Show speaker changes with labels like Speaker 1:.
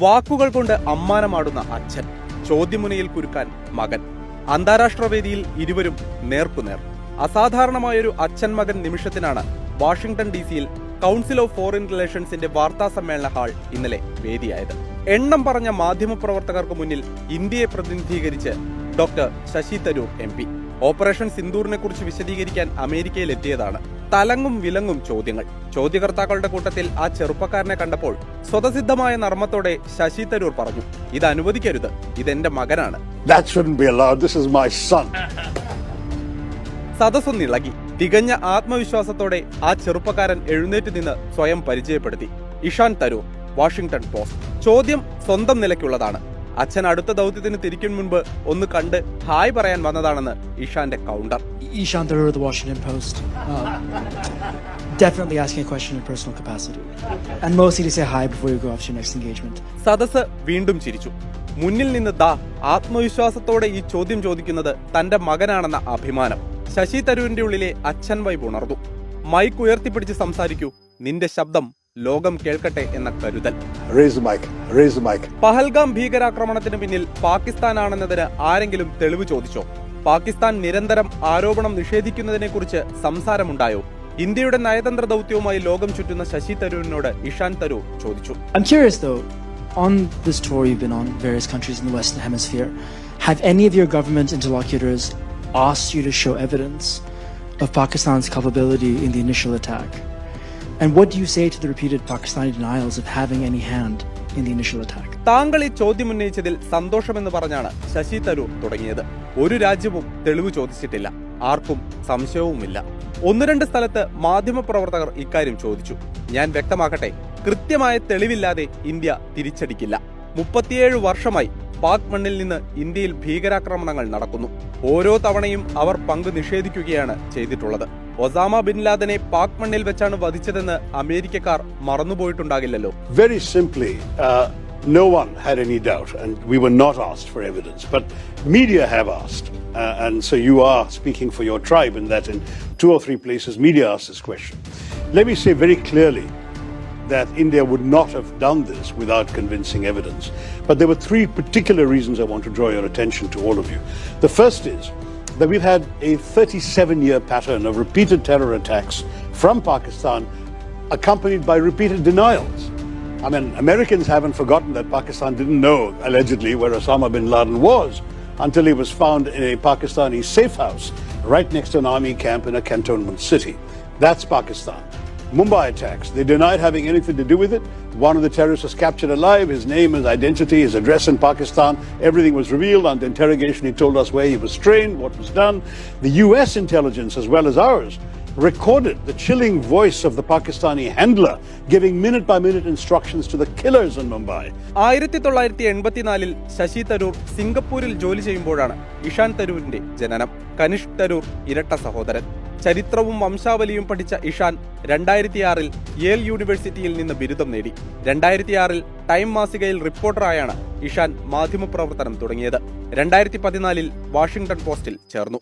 Speaker 1: വാക്കുകൾ കൊണ്ട് അമ്മാനമാടുന്ന അച്ഛൻ, ചോദ്യമുനയിൽ കുരുക്കാൻ മകൻ. അന്താരാഷ്ട്ര വേദിയിൽ ഇരുവരും നേർക്കുനേർ. അസാധാരണമായൊരു അച്ഛൻ മകൻ നിമിഷത്തിനാണ് വാഷിംഗ്ടൺ DC-യിൽ കൗൺസിൽ ഓഫ് ഫോറിൻ റിലേഷൻസിന്റെ വാർത്താ സമ്മേളന ഹാൾ ഇന്നലെ വേദിയായത്. എണ്ണം പറഞ്ഞ മാധ്യമപ്രവർത്തകർക്ക് മുന്നിൽ ഇന്ത്യയെ പ്രതിനിധീകരിച്ച് doctor Shashi Tharoor MP operation സിന്ദൂറിനെ കുറിച്ച് വിശദീകരിക്കാൻ അമേരിക്കയിലെത്തിയതാണ്. തലങ്ങും വിലങ്ങും ചോദ്യങ്ങൾ. ചോദ്യകർത്താക്കളുടെ കൂട്ടത്തിൽ ആ ചെറുപ്പക്കാരനെ കണ്ടപ്പോൾ സ്വതസിദ്ധമായ നർമ്മത്തോടെ ശശി തരൂർ പറഞ്ഞു, ഇത് അനുവദിക്കരുത്, ഇതെന്റെ മകനാണ്. സദസ്സൊന്നിളകി. തികഞ്ഞ ആത്മവിശ്വാസത്തോടെ ആ ചെറുപ്പക്കാരൻ എഴുന്നേറ്റ് നിന്ന് സ്വയം പരിചയപ്പെടുത്തി. Ishan Tharoor, Washington post. ചോദ്യം സ്വന്തം നിലയ്ക്കുള്ളതാണ്. അച്ഛൻ അടുത്ത ദൗത്യത്തിന് തിരിക്കും മുൻപ് ഒന്ന് കണ്ട് ഹായ് പറയാൻ വന്നതാണെന്ന് ഇഷാന്റെ counter.
Speaker 2: Ishan Tharoor of the Washington Post. Definitely asking a question in personal capacity. And mostly to say hi before you go off to your next engagement.
Speaker 1: സദസ് വീണ്ടും ചിരിച്ചു. മുന്നിൽ നിന്ന് ദാ ആത്മവിശ്വാസത്തോടെ ഈ ചോദ്യം ചോദിക്കുന്നത് തന്റെ മകനാണെന്ന അഭിമാനം. ശശി തരൂരിന്റെ ഉള്ളിലെ അച്ഛൻ വൈബ് ഉണർന്നു. മൈക്ക് ഉയർത്തിപ്പിടിച്ച് സംസാരിക്കൂ, നിന്റെ ശബ്ദം ലോകം കേൾക്കട്ടെ എന്ന കരുതൽ. പഹൽഗാം ഭീകരാക്രമണത്തിന് പിന്നിൽ പാകിസ്ഥാനാണെന്നതിന് ആരെങ്കിലും തെളിവ് ചോദിച്ചോ? പാകിസ്ഥാൻ നിരന്തരം ആരോപണം നിഷേധിക്കുന്നതിനെക്കുറിച്ച് സംസാരമുണ്ടായോ? ഇന്ത്യയുടെ നയതന്ത്ര ദൗത്യവുമായി ലോകം ചുറ്റുന്ന ശശി തരൂരിനോട് ഇഷാൻ തരൂർ ചോദിച്ചു.
Speaker 2: I'm curious though, on this tour you've been on various countries in the Western Hemisphere, have any of your government interlocutors asked you to show evidence of Pakistan's culpability in the initial attack? And what do you say to the repeated Pakistani denials of having any hand in the initial attack?
Speaker 1: താങ്കൾ ഈ ചോദ്യം ഉന്നയിച്ചതിൽ സന്തോഷമെന്ന് പറഞ്ഞാണ് ശശി തരൂർ തുടങ്ങിയത്. ഒരു രാജ്യവും തെളിവ് ചോദിച്ചിട്ടില്ല, ആർക്കും സംശയവുമില്ല. ഒന്ന് രണ്ട് സ്ഥലത്ത് മാധ്യമപ്രവർത്തകർ ഇക്കാര്യം ചോദിച്ചു. ഞാൻ വ്യക്തമാക്കട്ടെ, കൃത്യമായ തെളിവില്ലാതെ ഇന്ത്യ തിരിച്ചടിക്കില്ല. 37 വർഷമായി പാക് മണ്ണിൽ നിന്ന് ഇന്ത്യയിൽ ഭീകരാക്രമണങ്ങൾ നടക്കുന്നു. ഓരോ തവണയും അവർ പങ്ക് നിഷേധിക്കുകയാണ് ചെയ്തിട്ടുള്ളത്. ഒസാമ ബിൻ ലാദനെ പാക് മണ്ണിൽ വെച്ചാണ് വധിച്ചതെന്ന് അമേരിക്കക്കാർ മറന്നുപോയിട്ടുണ്ടാകില്ലല്ലോ.
Speaker 3: Very simply, no one had any doubt, and we were not asked for evidence, but media have asked, and so you are speaking for your tribe in that in 2 or 3 places media asked this question. Let me say very clearly that India would not have done this without convincing evidence, but there were 3 particular reasons I want to draw your attention to, all of you. The first is that we've had a 37-year pattern of repeated terror attacks from Pakistan accompanied by repeated denials. I mean, Americans haven't forgotten that Pakistan didn't know, allegedly, where Osama bin Laden was until he was found in a Pakistani safe house right next to an army camp in a cantonment city. That's Pakistan. Mumbai attacks, they denied having anything to do with it. One of the terrorists was captured alive. His name, his identity, his address in Pakistan, everything was revealed. Under interrogation, he told us where he was trained, what was done. The US intelligence, as well as ours, recorded the chilling voice of the Pakistani handler giving minute-by-minute instructions to the killers in Mumbai.
Speaker 1: 1984-ൽ Sasi Tharoor സിംഗപ്പൂരിൽ ജോലി ചെയ്യുമ്പോഴാണ് ഇഷാൻ തരൂരിന്റെ ജനനം. കനിഷ്ക് തരൂർ ഇരട്ട സഹോദരൻ. ചരിത്രവും വംശാവലിയും പഠിച്ച Ishan 2006-ൽ Yale യൂണിവേഴ്സിറ്റിയിൽ നിന്ന് ബിരുദം നേടി. 2006-ൽ ടൈം മാസികയിൽ റിപ്പോർട്ടറായാണ് ഇഷാൻ മാധ്യമപ്രവർത്തനം തുടങ്ങിയത്. 2014-ൽ വാഷിംഗ്ടൺ പോസ്റ്റിൽ ചേർന്നു.